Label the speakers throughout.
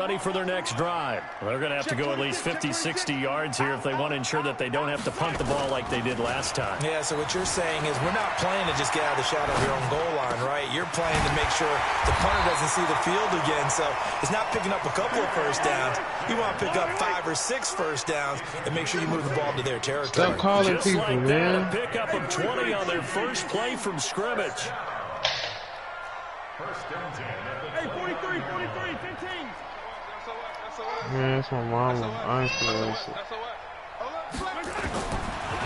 Speaker 1: Ready for their next drive. They're going to have to go at least 50, 60 yards here if they want to ensure that they don't have to punt the ball like they did last time.
Speaker 2: Yeah, so what you're saying is we're not playing to just get out of the shadow of your own goal line, right? You're playing to make sure the punter doesn't see the field again. So it's not picking up a couple of first downs. You want to pick up 5 or 6 first downs and make sure you move the ball to their territory.
Speaker 3: Stop calling
Speaker 1: just
Speaker 3: people,
Speaker 1: like
Speaker 3: man.
Speaker 1: That, a pickup of 20 on their first play from scrimmage.
Speaker 4: Hey, 43, 15.
Speaker 3: Man, that's my mama. I ain't feeling that shit.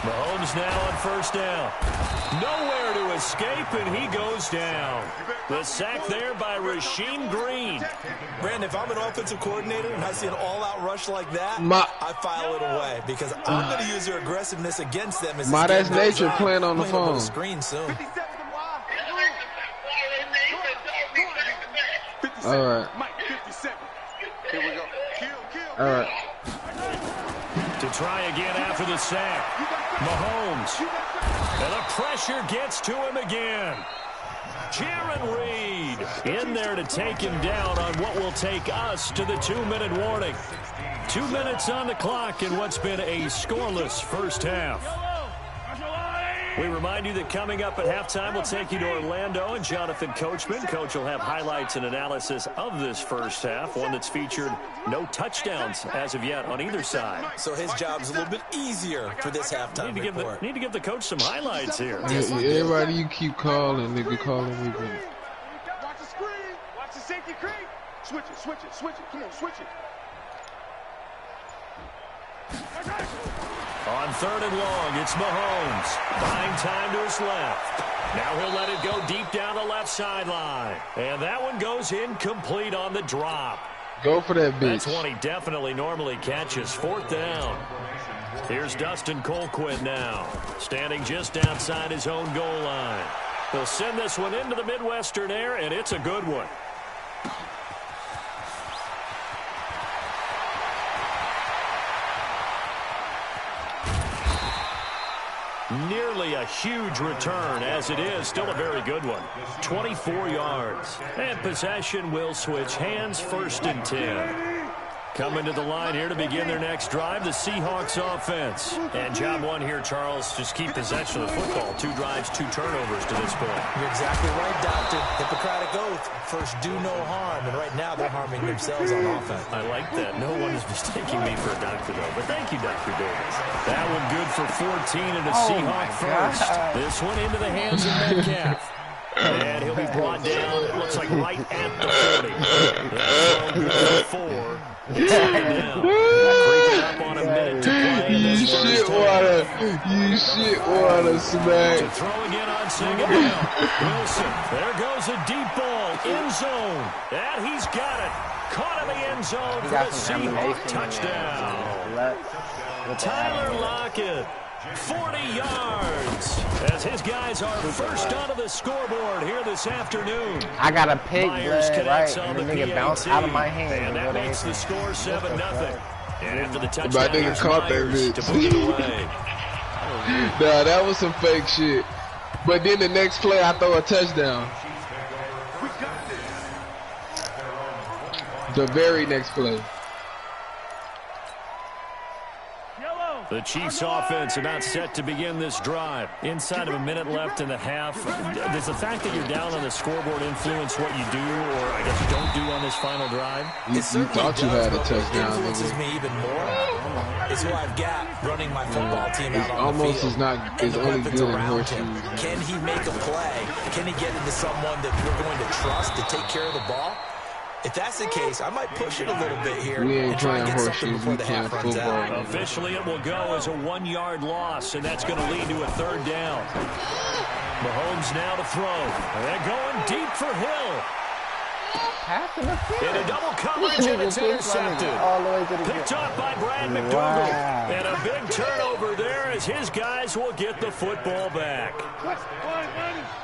Speaker 1: Mahomes now on first down. Nowhere to escape, and he goes down. The sack there by Rasheem Green.
Speaker 2: Brandon, if I'm an offensive coordinator and I see an all-out rush like that, I file it away because I'm going to use their aggressiveness against them. As
Speaker 3: that's nature playing on the phone.
Speaker 2: Screen soon.
Speaker 3: All right.
Speaker 4: Here we go.
Speaker 3: All right.
Speaker 1: To try again after the sack. Mahomes. And the pressure gets to him again. Jaron Reed in there to take him down on what will take us to the 2-minute warning. 2 minutes on the clock in what's been a scoreless first half. We remind you that coming up at halftime, we'll take you to Orlando and Jonathan Coachman. Coach will have highlights and analysis of this first half, one that's featured no touchdowns as of yet on either side.
Speaker 2: So his job's a little bit easier for this halftime report.
Speaker 1: Need to give the coach some highlights here.
Speaker 3: Everybody you keep calling, nigga, calling me.
Speaker 4: Watch the screen. Watch the safety creep. Switch it. Come on, switch it.
Speaker 1: On 3rd and long, it's Mahomes. Buying time to his left. Now he'll let it go deep down the left sideline. And that one goes incomplete on the drop.
Speaker 3: Go for that bitch.
Speaker 1: That's one he definitely normally catches. 4th down. Here's Dustin Colquitt now. Standing just outside his own goal line. He'll send this one into the Midwestern air, and it's a good one. Nearly a huge return, as it is still a very good one. 24 yards. And possession will switch hands, 1st and 10. Coming to the line here to begin their next drive, the Seahawks offense. And job one here, Charles, just keep possession of the football. 2 drives, 2 turnovers to this point.
Speaker 2: You're exactly right, Doctor. Hippocratic oath. First, do no harm. And right now, they're harming themselves on offense.
Speaker 1: I like that. No one is mistaking me for a doctor, though. But thank you, Dr. Davis. That one good for 14 and a Seahawk first. This one into the hands of Metcalf. And he'll be brought down, it looks like right at the 40. That's good for 4. It's down. Creeping up on a minute to play in this first half.
Speaker 3: You shit water, Smack.
Speaker 1: To throw again on 2nd down. Wilson, there goes a deep ball, end zone. And he's got it. Caught in the end zone for the Seahawk touchdown. Tyler Lockett. 40 yards as his guys are first onto the scoreboard here this afternoon.
Speaker 5: I got a pig, right?
Speaker 1: On
Speaker 5: And the
Speaker 1: the
Speaker 5: nigga bounced out of my hand.
Speaker 1: And that makes the score 7-0. And after the touchdown,
Speaker 3: My nigga caught that bitch.
Speaker 1: to put it away.
Speaker 3: Nah, that was some fake shit. But then the next play, I throw a touchdown. The very next play.
Speaker 1: The Chiefs offense are not set to begin this drive. Inside of a minute left in the half. Does the fact that you're down on the scoreboard influence what you do, or I guess you don't do on this final drive?
Speaker 3: You thought you had a touchdown.
Speaker 2: It influences me even more. It's who I've got running my football team out on the field.
Speaker 3: It's only good in horseshoes.
Speaker 2: Can he make a play? Can he get into someone that we're going to trust to take care of the ball? If that's the case, I might push it a little bit here and try and get something before the half runs out.
Speaker 1: Officially, it will go as a 1-yard loss, and that's going to lead to a 3rd down. Mahomes now to throw. And they're going deep for Hill. In a double coverage, and it's intercepted. Picked off by Brad McDougal. And a big turnover there as his guys will get the football back.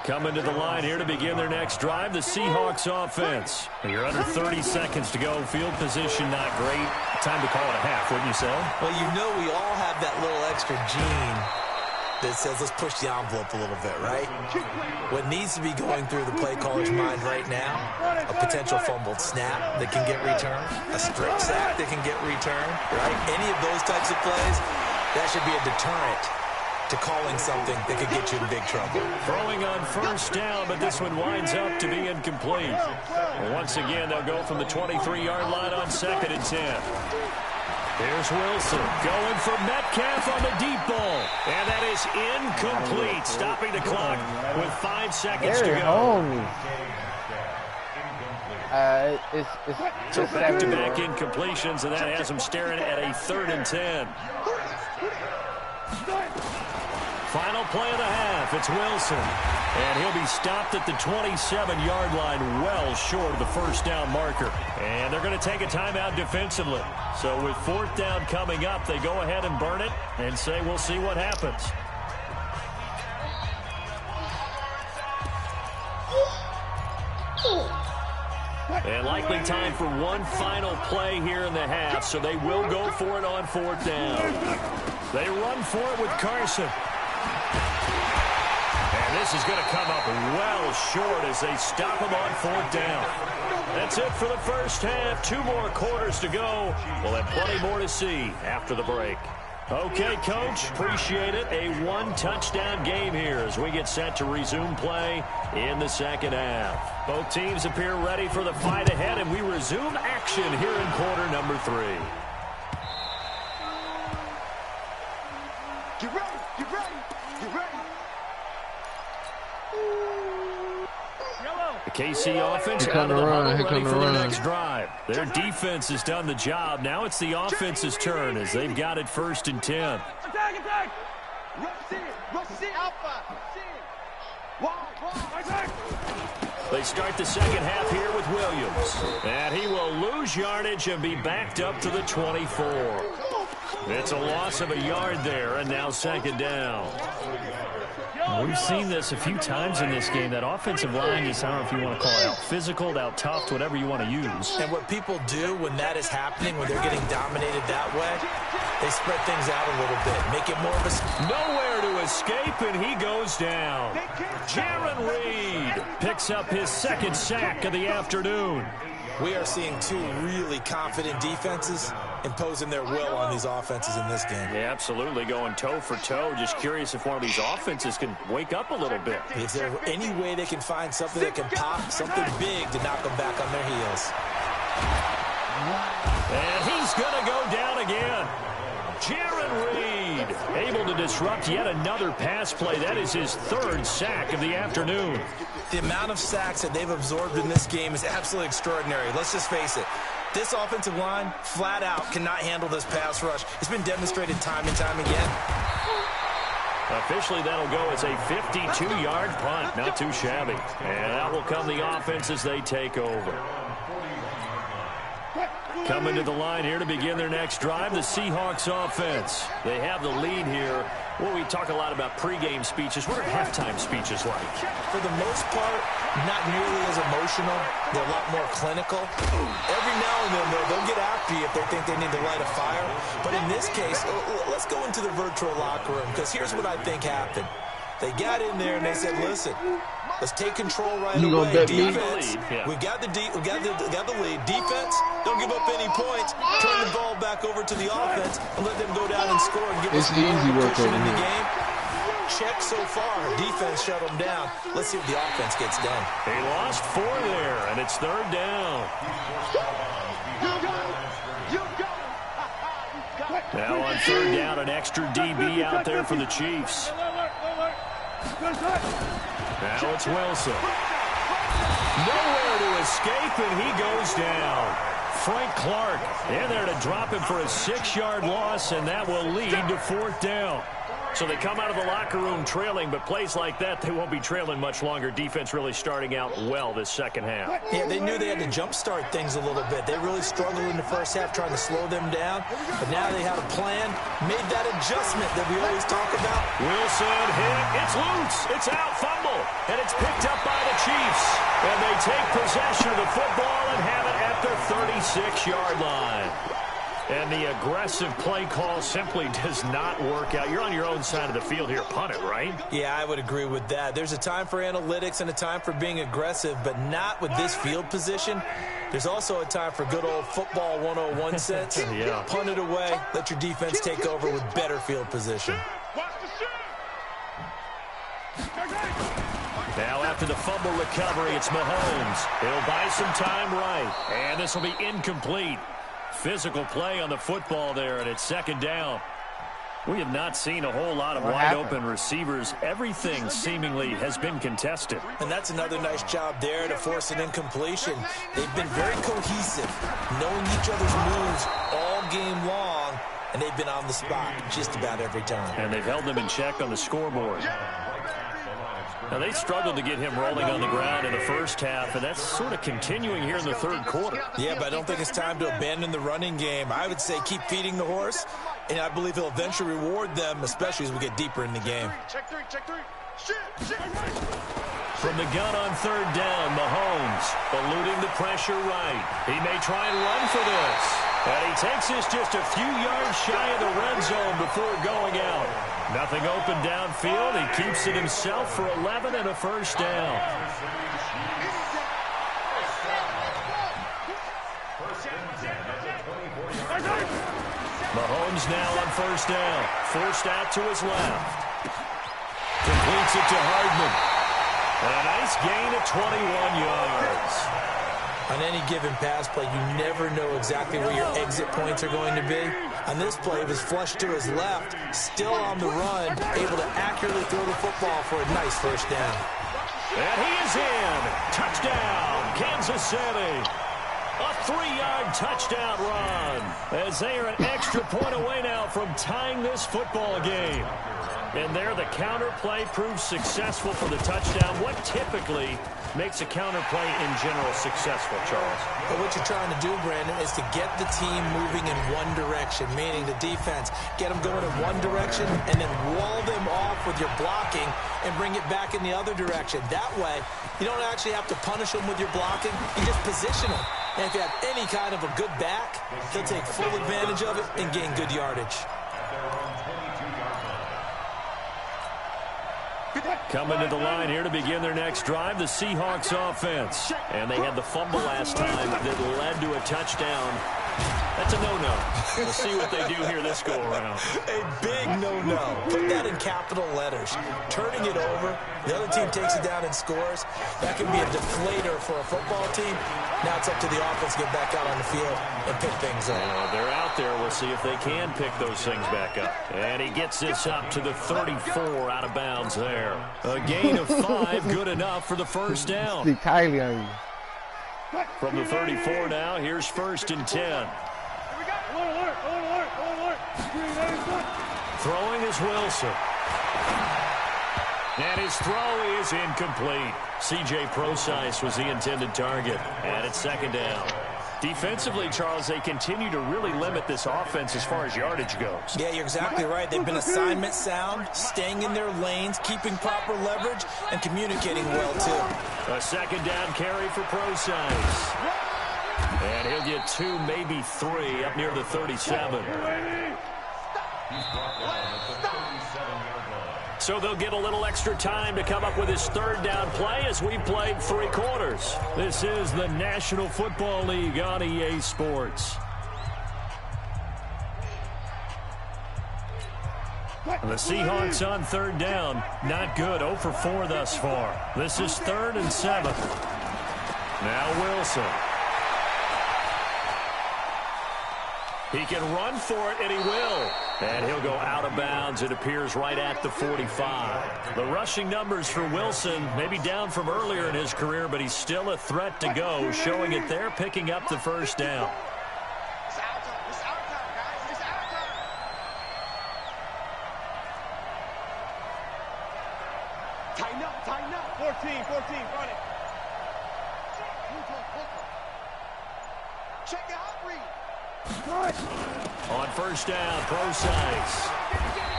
Speaker 1: Coming to the line here to begin their next drive, the Seahawks offense. You're under 30 seconds to go. Field position not great. Time to call it a half, wouldn't you say?
Speaker 2: Well, you know we all have that little extra gene that says let's push the envelope a little bit, right? What needs to be going through the play caller's mind right now, a potential fumbled snap that can get returned, a strip sack that can get returned, right? Any of those types of plays, that should be a deterrent to calling something that could get you in big trouble.
Speaker 1: Throwing on first down, but this one winds up to be incomplete. Once again, they'll go from the 23-yard line on 2nd and 10. Here's Wilson going for Metcalf on the deep ball. And that is incomplete, stopping the clock with 5 seconds to go.
Speaker 5: So
Speaker 1: back-to-back incompletions, and that has them staring at a 3rd and 10. Final play of the half. It's Wilson. And he'll be stopped at the 27-yard line, well short of the first down marker. And they're going to take a timeout defensively. So with 4th down coming up, they go ahead and burn it and say we'll see what happens. And likely time for one final play here in the half, so they will go for it on 4th down. They run for it with Carson. And this is going to come up well short as they stop him on 4th down. That's it for the first half. 2 more quarters to go. We'll have plenty more to see after the break. Okay, Coach, appreciate it. A 1-touchdown game here as we get set to resume play in the second half. Both teams appear ready for the fight ahead, and we resume action here in quarter number 3.
Speaker 4: Get ready, get ready, get ready.
Speaker 1: The KC offense out of the huddle ready for their next drive. Their defense has done the job. Now it's the offense's turn as they've got it 1st and 10.
Speaker 4: Attack, attack. Rush in, alpha.
Speaker 1: They start the second half here with Williams. And he will lose yardage and be backed up to the 24. It's a loss of a yard there, and now 2nd down. We've seen this a few times in this game. That offensive line is, I don't know if you want to call it out physical, out tough, whatever you want to use.
Speaker 2: And what people do when that is happening, when they're getting dominated that way, they spread things out a little bit, make it more of a...
Speaker 1: Nowhere to escape, and he goes down. Jaron Reed picks up his 2nd sack of the afternoon.
Speaker 2: We are seeing 2 really confident defenses imposing their will on these offenses in this game.
Speaker 1: Yeah, absolutely, going toe for toe. Just curious if one of these offenses can wake up a little bit.
Speaker 2: Is there any way they can find something that can pop, something big to knock them back on their heels?
Speaker 1: And he's going to go down again. Jaron Reed able to disrupt yet another pass play. That is his 3rd sack of the afternoon.
Speaker 2: The amount of sacks that they've absorbed in this game is absolutely extraordinary. Let's just face it. This offensive line, flat out, cannot handle this pass rush. It's been demonstrated time and time again.
Speaker 1: Officially, that'll go as a 52-yard punt. Not too shabby. And out will come the offense as they take over. Coming to the line here to begin their next drive, the Seahawks offense. They have the lead here. Well, we talk a lot about pregame speeches. What are halftime speeches like?
Speaker 2: For the most part, not nearly as emotional. They're a lot more clinical. Every now and then, they'll get after you if they think they need to light a fire. But in this case, let's go into the virtual locker room, because here's what I think happened. They got in there and they said, listen, let's take control right away. Defense, we got the lead. Defense, don't give up any points. Turn the ball back over to the offense and let them go down and score and give us more cushion in the game. Check so far. Defense shut them down. Let's see if the offense gets done.
Speaker 1: They lost 4 there, and it's 3rd down. Now on 3rd down, an extra DB out there for the Chiefs. Now it's Wilson. Nowhere to escape, and he goes down. Frank Clark in there to drop him for a 6-yard loss, and that will lead to 4th down. So they come out of the locker room trailing, but plays like that, they won't be trailing much longer. Defense really starting out well this second half.
Speaker 2: Yeah, they knew they had to jumpstart things a little bit. They really struggled in the first half trying to slow them down, but now they had a plan, made that adjustment that we always talk about.
Speaker 1: Wilson hit. It's loose. It's out. Fumble. And it's picked up by the Chiefs. And they take possession of the football and have it at their 36-yard line. And the aggressive play call simply does not work out. You're on your own side of the field here. Punt it, right?
Speaker 2: Yeah, I would agree with that. There's a time for analytics and a time for being aggressive, but not with this field position. There's also a time for good old football 101 sense.
Speaker 1: Yeah.
Speaker 2: Punt it away. Let your defense take over with better field position.
Speaker 1: Now after the fumble recovery, it's Mahomes. He'll buy some time right. And this will be incomplete. Physical play on the football there, and it's second down. We have not seen a whole lot of wide-open receivers. Everything seemingly has been contested.
Speaker 2: And that's another nice job there to force an incompletion. They've been very cohesive, knowing each other's moves all game long, and they've been on the spot just about every time.
Speaker 1: And they've held them in check on the scoreboard. Now, they struggled to get him rolling on the ground in the first half, and that's sort of continuing here in the third quarter.
Speaker 2: Yeah, but I don't think it's time to abandon the running game. I would say keep feeding the horse, and I believe he'll eventually reward them, especially as we get deeper in the game.
Speaker 4: Check three.
Speaker 1: From the gun on third down, Mahomes eluding the pressure right. He may try and run for this. And he takes this just a few yards shy of the red zone before going out. Nothing open downfield. He keeps it himself for 11 and a first down. Mahomes now on first down. Forced out to his left. Completes it to Hardman. And a nice gain of 21 yards.
Speaker 2: On any given pass play, you never know exactly where your exit points are going to be. On this play, it was flushed to his left, still on the run, able to accurately throw the football for a nice first down.
Speaker 1: And he is in. Touchdown, Kansas City. A 3-yard touchdown run, as they are an extra point away now from tying this football game. And there, the counter play proves successful for the touchdown. What typically makes a counter play in general successful, Charles?
Speaker 2: But what you're trying to do, Brandon, is to get the team moving in one direction, meaning the defense. Get them going in one direction and then wall them off with your blocking and bring it back in the other direction. That way, you don't actually have to punish them with your blocking. You just position them. And if you have any kind of a good back, he'll take full advantage of it and gain good yardage.
Speaker 1: Coming to the line here to begin their next drive, the Seahawks offense. And they had the fumble last time that led to a touchdown. That's a no-no. We'll see what they do here this go-around.
Speaker 2: A big no-no. Put that in capital letters. Turning it over, the other team takes it down and scores. That can be a deflator for a football team. Now it's up to the offense to get back out on the field and pick things up.
Speaker 1: They're out there. We'll see if they can pick those things back up. And he gets this up to the 34 out of bounds there. A gain of 5, good enough for the first down. From the 34 now, here's 1st and 10. Throwing is Wilson. And his throw is incomplete. C.J. Procise was the intended target. And it's second down. Defensively, Charles, they continue to really limit this offense as far as yardage goes.
Speaker 2: Yeah, you're exactly right. They've been assignment sound, staying in their lanes, keeping proper leverage, and communicating well, too.
Speaker 1: A second down carry for Procise. And he'll get 2, maybe 3, up near the 37. So they'll get a little extra time to come up with his third down play as we've played 3 quarters. This is the National Football League on EA Sports. The Seahawks on third down. Not good. 0 for 4 thus far. This is 3rd and 7. Now Wilson. He can run for it, and he will. And he'll go out of bounds, it appears, right at the 45. The rushing numbers for Wilson may be down from earlier in his career, but he's still a threat to go, showing it there, picking up the first down.
Speaker 4: It's our time. It's our time, guys. It's our time. Tighten up. Tighten up. 14. Run it. Check it out, Reed.
Speaker 1: On first down, Procise.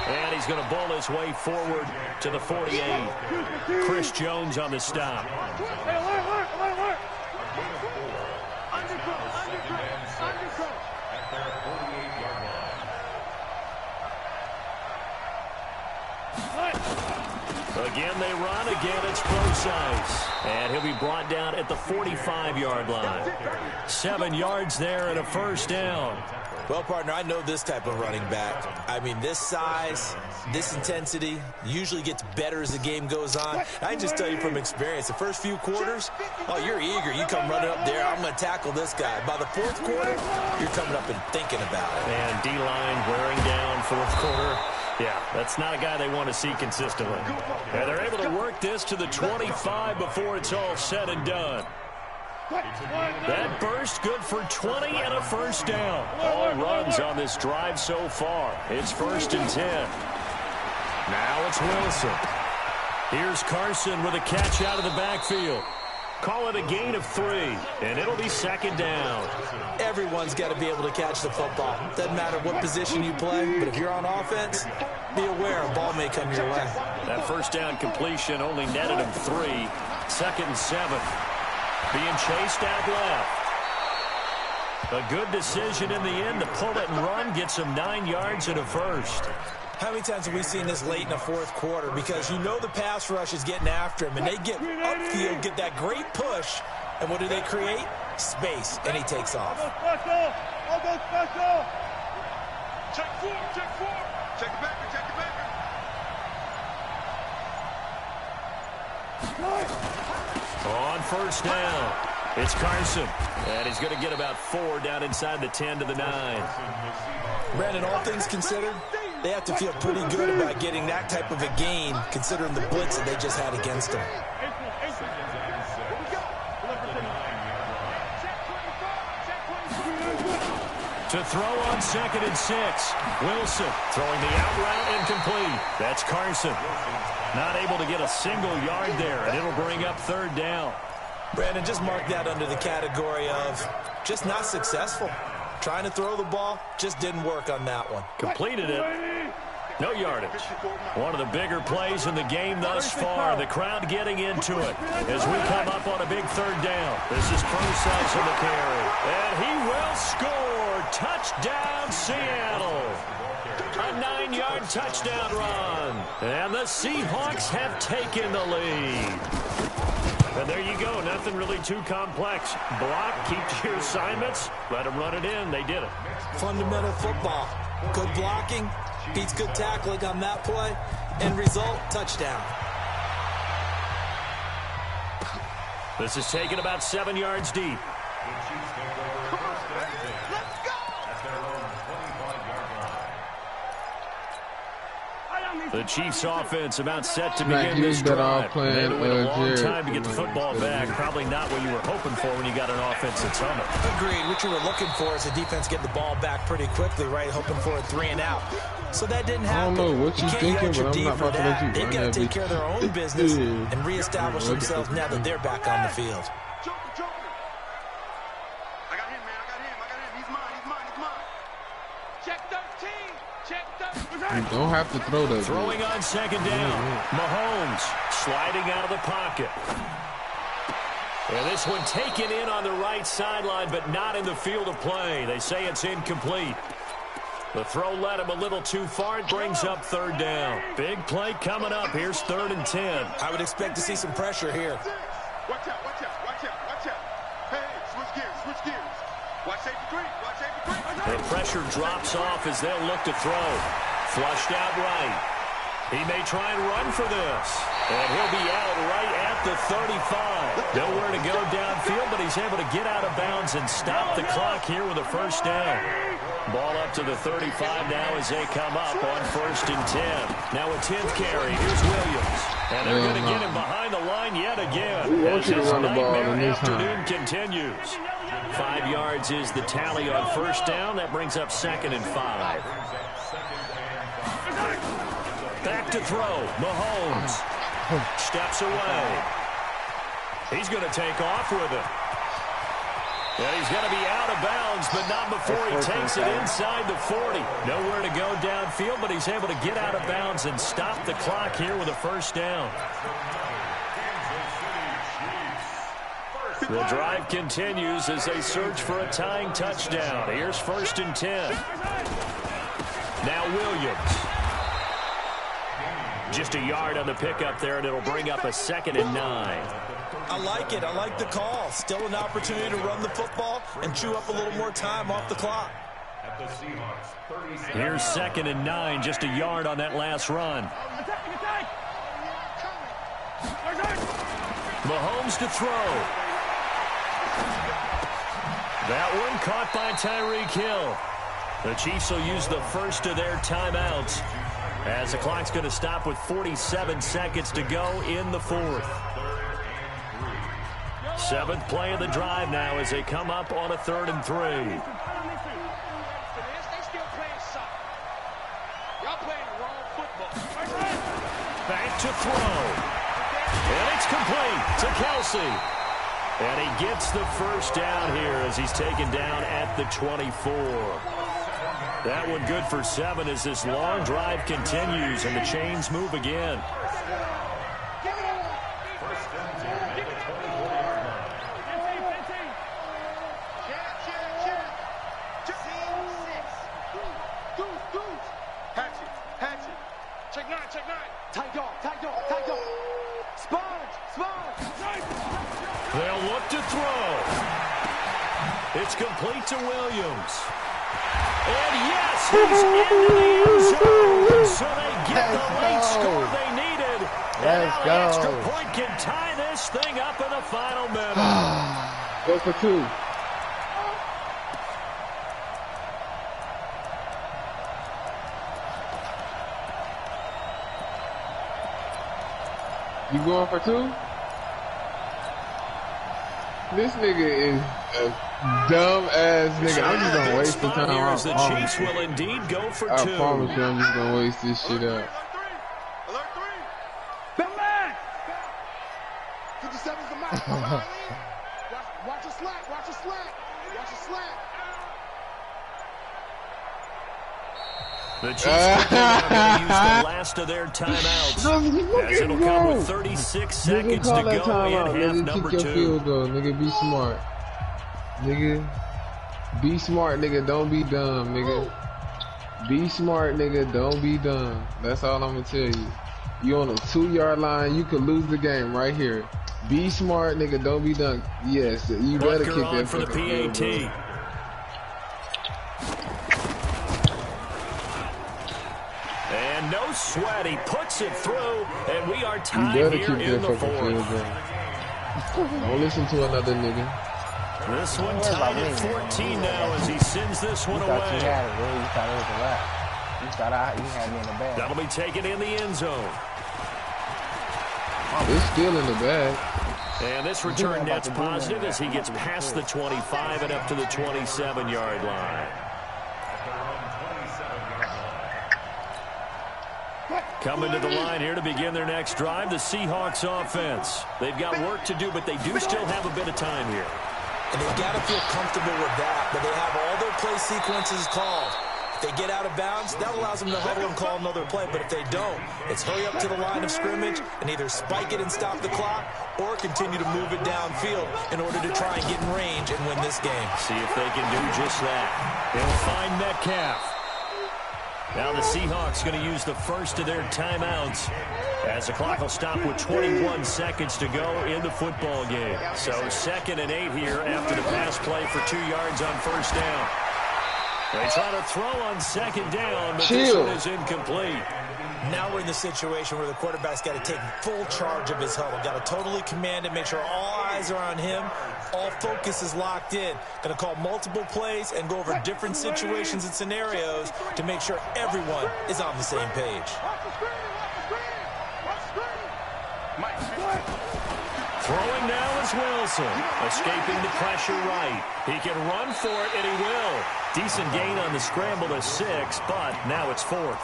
Speaker 1: And he's going to bowl his way forward to the 48. Chris Jones on the stop. Again they run. Again it's Procise. And he'll be brought down at the 45-yard line. 7 yards there and a first down.
Speaker 2: Well, partner, I know this type of running back. I mean, this size, this intensity usually gets better as the game goes on. I can just tell you from experience, the first few quarters, oh, you're eager. You come running up there, I'm going to tackle this guy. By the fourth quarter, you're coming up and thinking about it.
Speaker 1: And D-line wearing down fourth quarter. Yeah, that's not a guy they want to see consistently. And they're able to work this to the 25 before it's all said and done. That burst good for 20 and a first down. All runs on this drive so far. It's 1st and 10. Now it's Wilson. Here's Carson with a catch out of the backfield. Call it a gain of 3, and it'll be 2nd down.
Speaker 2: Everyone's got to be able to catch the football. Doesn't matter what position you play, but if you're on offense, be aware a ball may come your way.
Speaker 1: That first down completion only netted him 3. 2nd and 7. Being chased out left. A good decision in the end to pull it and run. Gets him 9 yards and a first.
Speaker 2: How many times have we seen this late in the fourth quarter? Because you know the pass rush is getting after him, and they get upfield, get that great push, and what do they create? Space, and he takes off.
Speaker 4: Check 4, check 4. Check it back, check it back.
Speaker 1: On first down, it's Carson. And he's going to get about 4 down inside the 10 to the 9.
Speaker 2: Brandon, all things considered, they have to feel pretty good about getting that type of a gain, considering the blitz that they just had against them.
Speaker 1: To throw on 2nd and 6. Wilson throwing the out route incomplete. That's Carson. Not able to get a single yard there, and it'll bring up 3rd down.
Speaker 2: Brandon, just mark that under the category of just not successful. Trying to throw the ball, just didn't work on that one.
Speaker 1: Completed it. No yardage. One of the bigger plays in the game thus far. The crowd getting into it as we come up on a big 3rd down. This is Procise on the carry. And he will score. Touchdown, Seattle. A 9-yard touchdown run. And the Seahawks have taken the lead. And there you go. Nothing really too complex. Block, keep to your assignments. Let them run it in. They did it.
Speaker 2: Fundamental football. Good blocking. Beats good tackling on that play. End result, touchdown.
Speaker 1: This is taken about 7 yards deep. The Chiefs offense about set to begin this drive. They had to wait a long time to get the football back. Probably not what you were hoping for when you got an offense that's humming.
Speaker 2: Agreed. What you were looking for is the defense getting the ball back pretty quickly, right? Hoping for a 3 and out. So that didn't happen.
Speaker 3: I don't know what you're thinking, but I'm not about to let you.
Speaker 2: They've got to take care of their own business and reestablish themselves now that they're back on the field.
Speaker 4: I got him, man. I got him. He's mine. He's mine. Check 13. Check 13.
Speaker 3: You don't have to throw that.
Speaker 1: Throwing on 2nd down. Mahomes sliding out of the pocket. And this one taken in on the right sideline, but not in the field of play. They say it's incomplete. The throw led him a little too far. It brings up 3rd down. Big play coming up. Here's 3rd and 10.
Speaker 2: I would expect to see some pressure here.
Speaker 4: Watch out. Hey, switch gears. Watch safety 3.
Speaker 1: The pressure drops off as they'll look to throw. Flushed out right. He may try and run for this. And he'll be out right at the 35. Nowhere to go downfield, but he's able to get out of bounds and stop the clock here with a first down. Ball up to the 35 now as they come up on 1st and 10. Now a 10th carry. Here's Williams. And they're going to get him behind the line yet again. As his nightmare afternoon continues. 5 yards is the tally on first down. That brings up 2nd and 5. Back to throw. Mahomes steps away. He's going to take off with it. And he's going to be out of bounds, but not before he takes it inside the 40. Nowhere to go downfield, but he's able to get out of bounds and stop the clock here with a first down. The drive continues as they search for a tying touchdown. Here's 1st and 10. Now Williams. Just a yard on the pickup there, and it'll bring up a 2nd and 9.
Speaker 2: I like it. I like the call. Still an opportunity to run the football and chew up a little more time off the clock.
Speaker 1: Here's 2nd and 9, just a yard on that last run. Mahomes to throw. That one caught by Tyreek Hill. The Chiefs will use the first of their timeouts as the clock's going to stop with 47 seconds to go in the 4th. 7th play of the drive now as they come up on a 3rd and 3. Back to throw. And it's complete to Kelsey. And he gets the first down here as he's taken down at the 24. That one good for 7 as this long drive continues and the chains move again. They'll look to throw. It's complete to Williams. And yes, he's into the end zone. So they get the late score they needed. And now the extra point can tie this thing up in the final minute.
Speaker 3: Go for 2. You going for 2? This nigga is a dumb ass nigga. I'm just gonna waste the time.
Speaker 1: The Chiefs will indeed go for 2.
Speaker 3: I promise you, I'm just gonna waste this shit up.
Speaker 4: Alert 3. Come back. 57's the mark. Watch your slack. Watch your slack. Watch your slack.
Speaker 1: The Chiefs are going to use the last of their timeouts as it'll come with 36 seconds to go in half number 2.
Speaker 3: Field goal. Nigga, be smart. Nigga, be smart, nigga. Don't be dumb, nigga. Be smart, nigga. Don't be dumb. That's all I'm going to tell you. You on a 2-yard line, you could lose the game right here. Be smart, nigga. Don't be dumb. Yes, you better kick that
Speaker 1: for the PAT. And no sweat, he puts it through, and we are tied here in the 4th.
Speaker 3: Don't listen to another nigga.
Speaker 1: This one tied at 14 now as he sends this one away.
Speaker 5: You thought you had it, bro. You thought it was a wrap. You thought you had me in the bag.
Speaker 1: That'll be taken in the end zone.
Speaker 3: It's still in the bag.
Speaker 1: And this return net's positive as he gets past the 25 and up to the 27-yard line. Coming to the line here to begin their next drive, the Seahawks offense. They've got work to do, but they do still have a bit of time here.
Speaker 2: And they've got to feel comfortable with that, but they have all their play sequences called. If they get out of bounds, that allows them to huddle and call another play, but if they don't, it's hurry up to the line of scrimmage and either spike it and stop the clock or continue to move it downfield in order to try and get in range and win this game.
Speaker 1: See if they can do just that. They'll find Metcalf. Now the Seahawks going to use the first of their timeouts as the clock will stop with 21 seconds to go in the football game. So 2nd and 8 here after the pass play for 2 yards on first down. They try to throw on 2nd down, but this one is incomplete.
Speaker 2: Now we're in the situation where the quarterback's got to take full charge of his huddle. Got to totally command it, make sure all eyes are on him. All focus is locked in. Going to call multiple plays and go over different situations and scenarios to make sure everyone is on the same page.
Speaker 1: Throwing now is Wilson. Escaping the pressure right. He can run for it, and he will. Decent gain on the scramble to 6, but now it's 4th.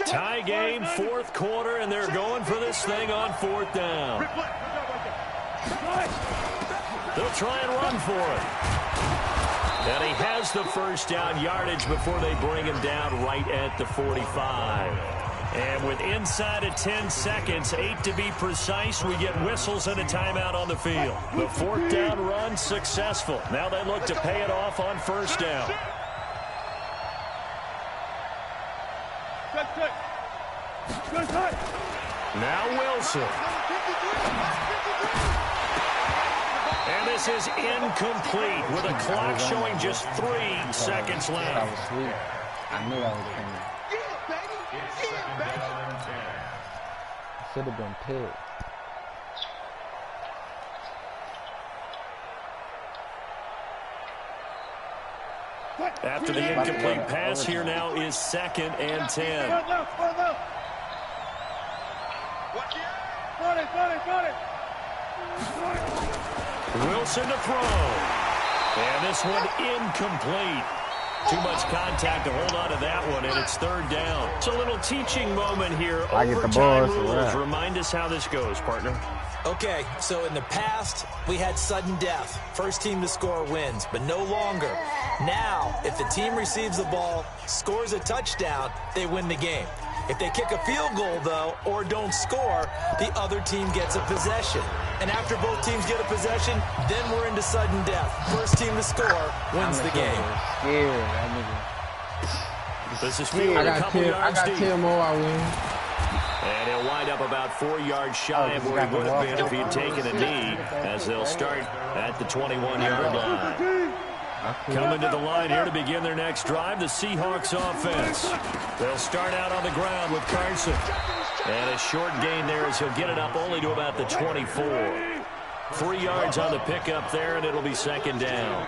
Speaker 1: Tie game, 4th quarter, and they're going for this thing on 4th down. They'll try and run for it. And he has the first down yardage before they bring him down right at the 45. And with inside of 10 seconds, 8 to be precise, we get whistles and a timeout on the field. The fourth down run successful. Now they look to pay it off on first down. Now Wilson. And this is incomplete with a clock showing just 3 seconds left.
Speaker 5: I was sweet. I knew that was coming. Should have been picked.
Speaker 1: After the incomplete pass, here now is 2nd and 10. Wilson to throw. And this one incomplete. Too much contact to hold on to that one, and it's 3rd down. It's a little teaching moment here.
Speaker 5: I get the
Speaker 1: Overtime
Speaker 5: balls,
Speaker 1: rules.
Speaker 5: right.
Speaker 1: Remind us how this goes, partner.
Speaker 2: Okay, so in the past, we had sudden death. First team to score wins, but no longer. Now, if the team receives the ball, scores a touchdown, they win the game. If they kick a field goal, though, or don't score, the other team gets a possession. And after both teams get a possession, then we're into sudden death. First team to score wins the game.
Speaker 1: This is field a couple yards deep.
Speaker 3: 10 more, I win.
Speaker 1: And he'll wind up about 4 yards shy of where he would have been if he had taken a knee, as they'll start at the 21-yard line. Coming to the line here to begin their next drive, the Seahawks offense. They'll start out on the ground with Carson. And a short gain there as he'll get it up only to about the 24. 3 yards on the pickup there, and it'll be 2nd down.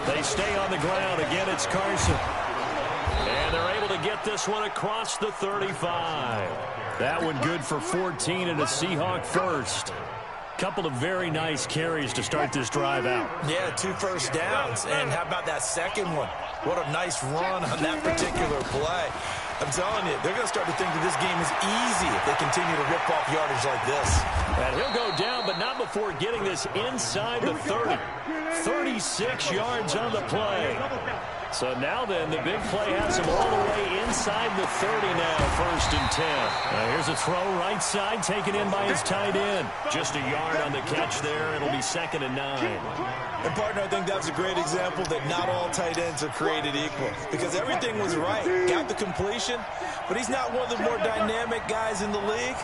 Speaker 1: They stay on the ground. Again, it's Carson. And they're able to get this one across the 35. That one good for 14 and a Seahawk first. Couple of very nice carries to start this drive out.
Speaker 2: Yeah, 2 first downs. And how about that second one? What a nice run on that particular play. I'm telling you, they're going to start to think that this game is easy if they continue to rip off yardage like this.
Speaker 1: And he'll go down, but not before getting this inside the 30. 36 yards on the play. So now then, the big play has him all the way inside the 30 now, 1st and 10. Here's a throw right side, taken in by his tight end. Just a yard on the catch there. It'll be 2nd and 9.
Speaker 2: And, partner, I think that's a great example that not all tight ends are created equal. Because everything was right. Got the completion, but he's not one of the more dynamic guys in the league.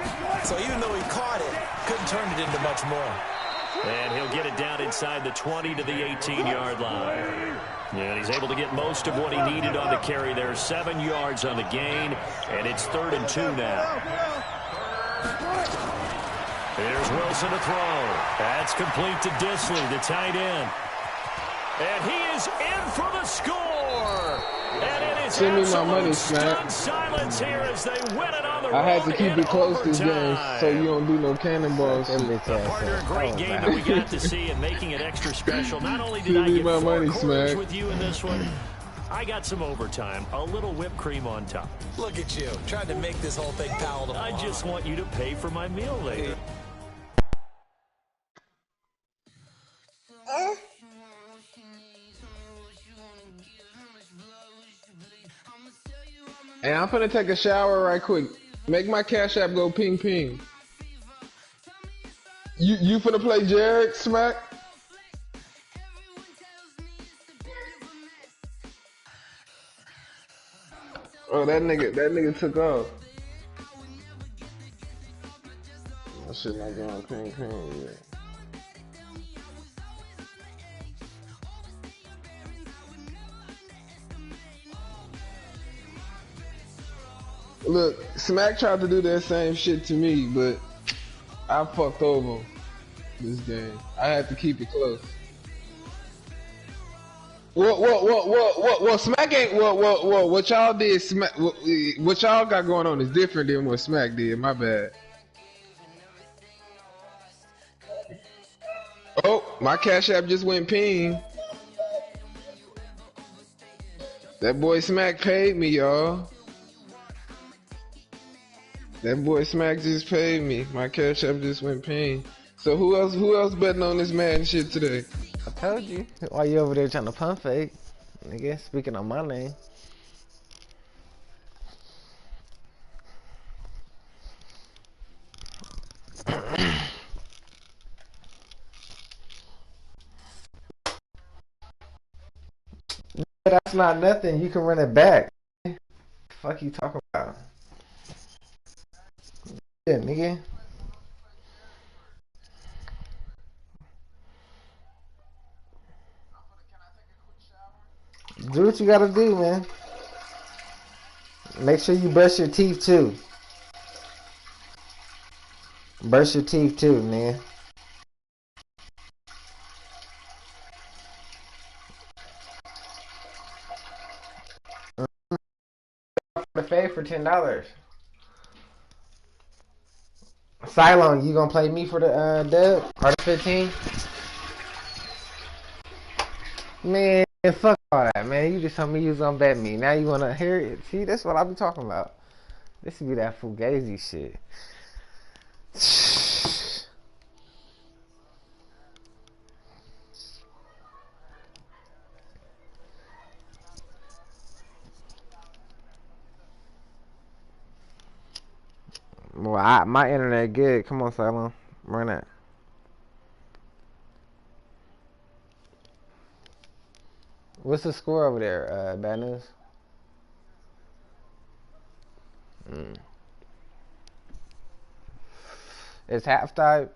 Speaker 2: So even though he caught it, couldn't turn it into much more.
Speaker 1: And he'll get it down inside the 20 to the 18-yard line. And he's able to get most of what he needed on the carry there. 7 yards on the gain, and it's 3rd and 2 now. Here's Wilson to throw. That's complete to Disley, the tight end. And he is in for the score. And it is
Speaker 3: Send me my money,
Speaker 1: stunned
Speaker 3: Smack.
Speaker 1: silence here as they win it on the
Speaker 3: I had
Speaker 1: road
Speaker 3: to keep
Speaker 1: in
Speaker 3: it close this game
Speaker 1: overtime.
Speaker 3: so you don't do no cannonballs.
Speaker 1: Partner, a great game that we got to see and making it extra special. Not only did
Speaker 3: Send
Speaker 1: I
Speaker 3: me
Speaker 1: get
Speaker 3: my
Speaker 1: 4
Speaker 3: money,
Speaker 1: quarters
Speaker 3: Smack.
Speaker 1: with you in this one, I got some overtime, a little whipped cream on top.
Speaker 2: Look at you, trying to make this whole thing palatable.
Speaker 1: I just want you to pay for my meal later.
Speaker 3: Hey, I'm finna take a shower right quick. Make my Cash App go ping ping. You finna play Jared, Smack? Oh, that nigga took off. That shit not going ping ping yet. Look, Smack tried to do that same shit to me, but I fucked over this game. I had to keep it close. What Smack ain't what y'all did, Smack, what y'all got going on is different than what Smack did, my bad. Oh, my Cash App just went ping. That boy Smack paid me, y'all. That boy Smack just paid me. My Cash App just went ping. So who else betting on this man shit today?
Speaker 5: I told you. Why you over there trying to pump fake? Nigga, speaking on my name.
Speaker 6: That's not nothing. You can run it back. Fuck you talking about? Yeah, nigga. Do what you gotta do, man. Make sure you brush your teeth too. Brush your teeth too, man. The fade for $10. Cylon, you gonna play me for the dub or the 15? Man, fuck all that, man. You just told me you was gonna bet me. Now you wanna hear it? See, that's what I be talking about. This would be that fugazi shit. Well, my internet good. Come on, Cylon. Run that. What's the score over there, Bad News? It's halftime.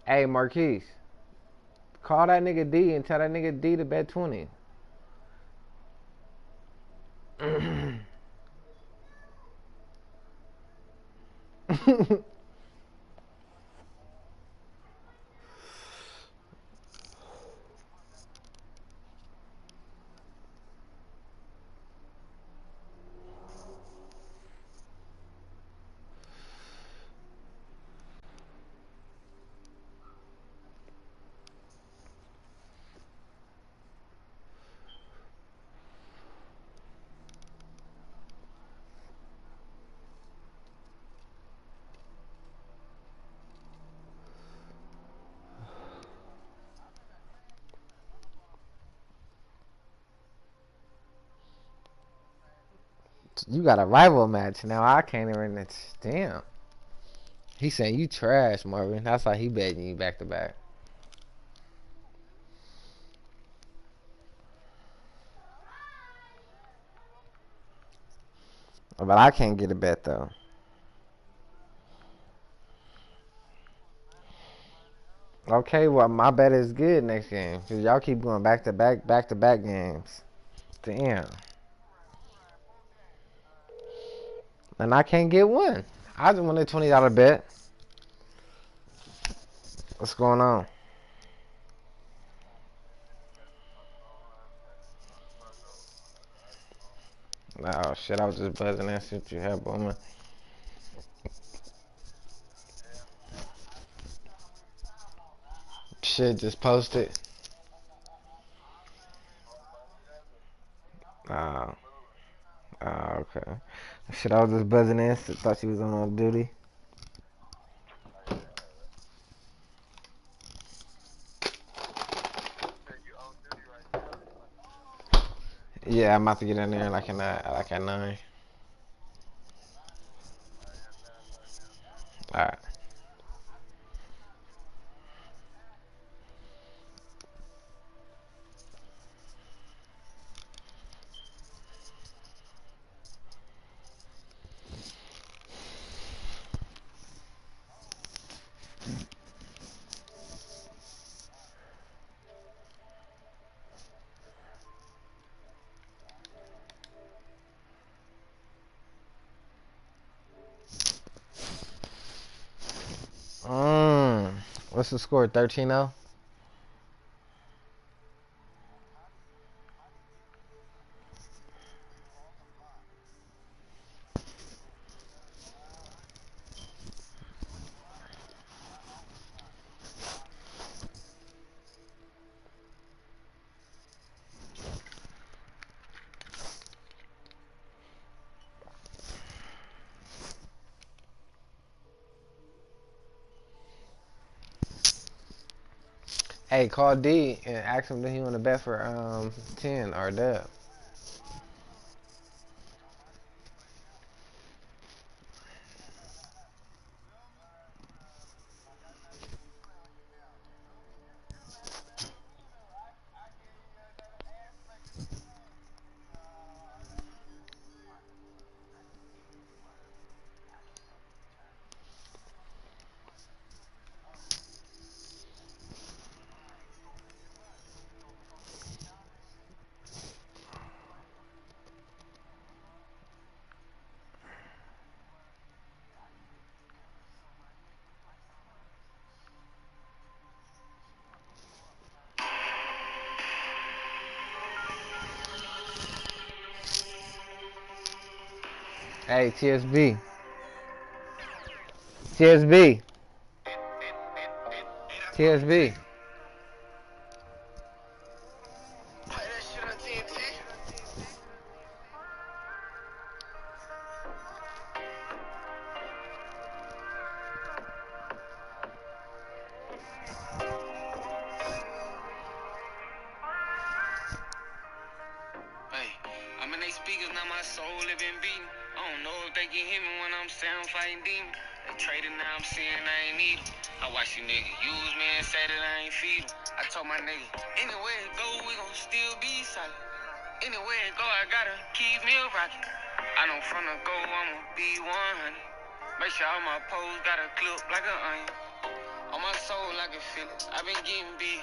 Speaker 6: Hey, Marquise, call that nigga D and tell that nigga D to bet 20. You got a rival match now. I can't even. Damn. He saying you trash, Marvin. That's why he betting you back to back. But I can't get a bet though. Okay, well my bet is good next game because y'all keep going back to back games. Damn. And I can't get one. I just won a $20 bet. What's going on? Oh shit, I was just buzzing and see what you had, boy. Shit, just posted. Oh, okay. Shit, I was just buzzing in. Thought she was on duty. Yeah, I'm about to get in there like at 9. All right. What's the score? 13-0? Hey, call D and ask him that he want to bet for 10 or dub. Hey, TSB. TSB. TSB.
Speaker 4: Hey, I'm in they speakers, now my soul living beating. I don't know if they can hear me when I'm sound fighting demons. They trading, now I'm seeing I ain't need 'em. I watch you niggas use me and say that I ain't feed 'em. I told my nigga, anywhere it go, we gon' still be solid. Anywhere it go, I gotta keep me a rocket. I know from the go, I'ma be 100. Make sure all my poles got a clip like an onion. On my soul, I can feel it. I've been getting big.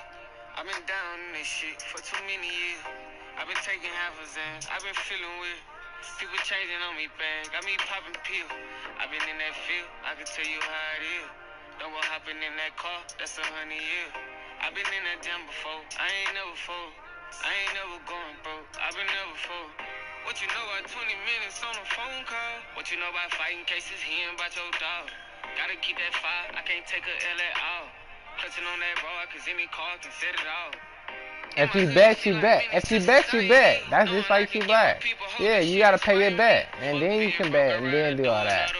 Speaker 4: I've been down in this shit for too many years. I've been taking half a Zan. I've been feeling weird. People changing on me bad. Got me popping pills. I've been in that field. I can tell you how it is. Don't go hopping in that car. That's 100 years. I've been in that jam before. I ain't never fold. I ain't never going broke. I've been never fold. What you know about 20 minutes on a phone call? What you know about fighting cases, hearing about your dog? Gotta keep that fire, I can't take a L at all. Clutching on that rod, cause any car can set it off.
Speaker 6: If you bet, you bet. If you bet, you bet. That's just like you bet. Yeah, you gotta pay your bet. And then you can bet and then do all that.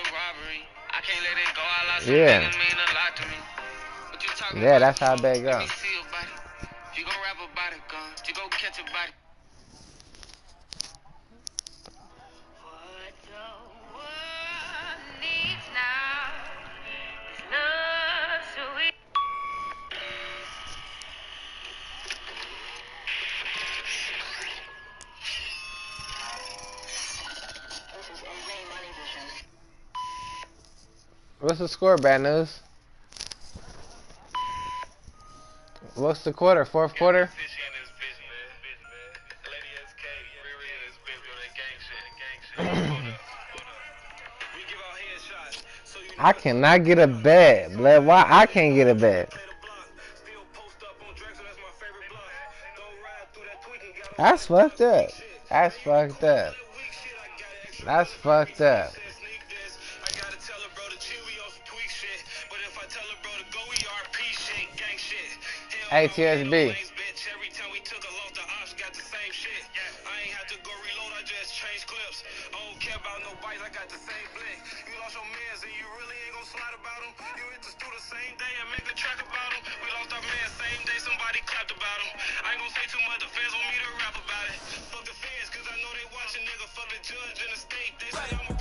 Speaker 6: Yeah. Yeah, that's how bet go.
Speaker 4: You gon' rap about a gun, you gon' catch a body. What the world needs now is love, so we
Speaker 6: What's the score, Bad News? What's the quarter? Fourth quarter? I cannot get a bet, blood. Why I can't get a bet? That's fucked up. That's fucked up. That's fucked up. Hey, TSB.
Speaker 4: Nigga, fuck the judge in the state. They say I'm a